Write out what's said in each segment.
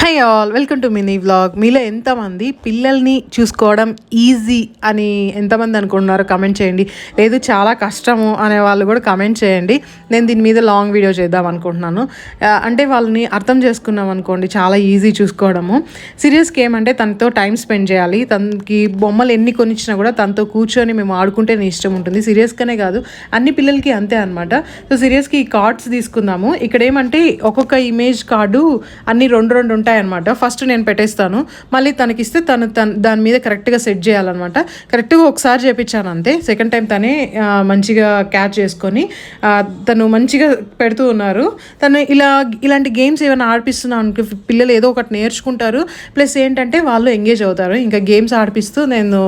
Hi all, welcome to mini vlog. మీలో ఎంతమంది పిల్లల్ని చూసుకోవడం ఈజీ అని ఎంతమంది అనుకుంటున్నారో కమెంట్ చేయండి. లేదు చాలా కష్టము అనే వాళ్ళు కూడా కమెంట్ చేయండి. నేను దీని మీద లాంగ్ వీడియో చేద్దాం అనుకుంటున్నాను. అంటే వాళ్ళని అర్థం చేసుకున్నాం అనుకోండి, చాలా ఈజీ చూసుకోవడము. సీరియస్గా ఏమంటే తనతో టైం స్పెండ్ చేయాలి. తనకి బొమ్మలు ఎన్ని కొనిచ్చినా కూడా తనతో కూర్చొని మేము ఆడుకుంటే ఇష్టం ఉంటుంది. సీరియస్గానే కాదు, అన్ని పిల్లలకి అంతే అనమాట. సో సీరియస్గా ఈ కార్డ్స్ తీసుకుందాము. ఇక్కడ ఏమంటే ఒక్కొక్క ఇమేజ్ కార్డు అన్ని రెండు రెండు ఉంటాయన్నమాట. ఫస్ట్ నేను పెట్టేస్తాను, మళ్ళీ తనకిస్తే తను దాని మీద కరెక్ట్గా సెట్ చేయాలన్నమాట. కరెక్ట్గా ఒకసారి చేపించాను అంతే. సెకండ్ టైం తనే మంచిగా క్యాచ్ చేసుకొని తను మంచిగా పెడుతూ ఉన్నారు. తను ఇలాంటి గేమ్స్ ఏమైనా ఆడిపిస్తున్నాను, పిల్లలు ఏదో ఒకటి నేర్చుకుంటారు, ప్లస్ ఏంటంటే వాళ్ళు ఎంగేజ్ అవుతారు. ఇంకా గేమ్స్ ఆడిపిస్తూ నేను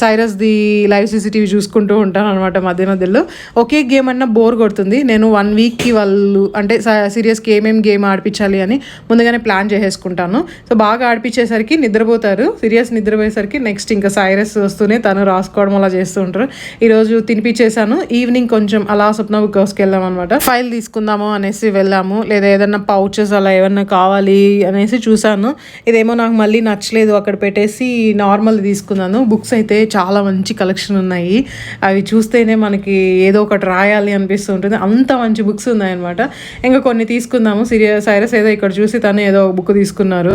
సైరస్ది లైవ్ సీసీటీవీ చూసుకుంటూ ఉంటాను అనమాట. మధ్యలో ఒకే గేమ్ అన్నా బోర్ కొడుతుంది. నేను 1 వీక్కి వాళ్ళు అంటే సీరియస్గా ఏమేమి గేమ్ ఆడిపించాలి అని ముందుగానే ప్లాన్ చేసేసుకుంటాను. సో బాగా ఆడిపించేసరికి నిద్రపోతారు. సీరియస్ నిద్రపోయేసరికి నెక్స్ట్ ఇంకా సైరస్ వస్తూనే తను రాసుకోవడం అలా చేస్తూ ఉంటారు. ఈరోజు తినిపించేసాను. ఈవినింగ్ కొంచెం అలా స్వప్న బుక్ హౌస్కి వెళ్ళాం అనమాట. ఫైల్ తీసుకుందాము అనేసి వెళ్ళాము, లేదా ఏదన్నా పౌచెస్ అలా ఏమన్నా కావాలి అనేసి చూసాను. ఇదేమో నాకు మళ్ళీ నచ్చలేదు, అక్కడ పెట్టేసి నార్మల్ తీసుకున్నాను. బుక్స్ అయితే చాలా మంచి కలెక్షన్ ఉన్నాయి. అవి చూస్తేనే మనకి ఏదో ఒకటి రాయాలి అనిపిస్తూ ఉంటుంది. అంత మంచి బుక్స్ ఉన్నాయన్నమాట. ఇంకా కొన్ని తీసుకుందాము. సైరస్ ఏదో ఇక్కడ చూసి తను ఏదో బుక్ తీసుకున్నారు.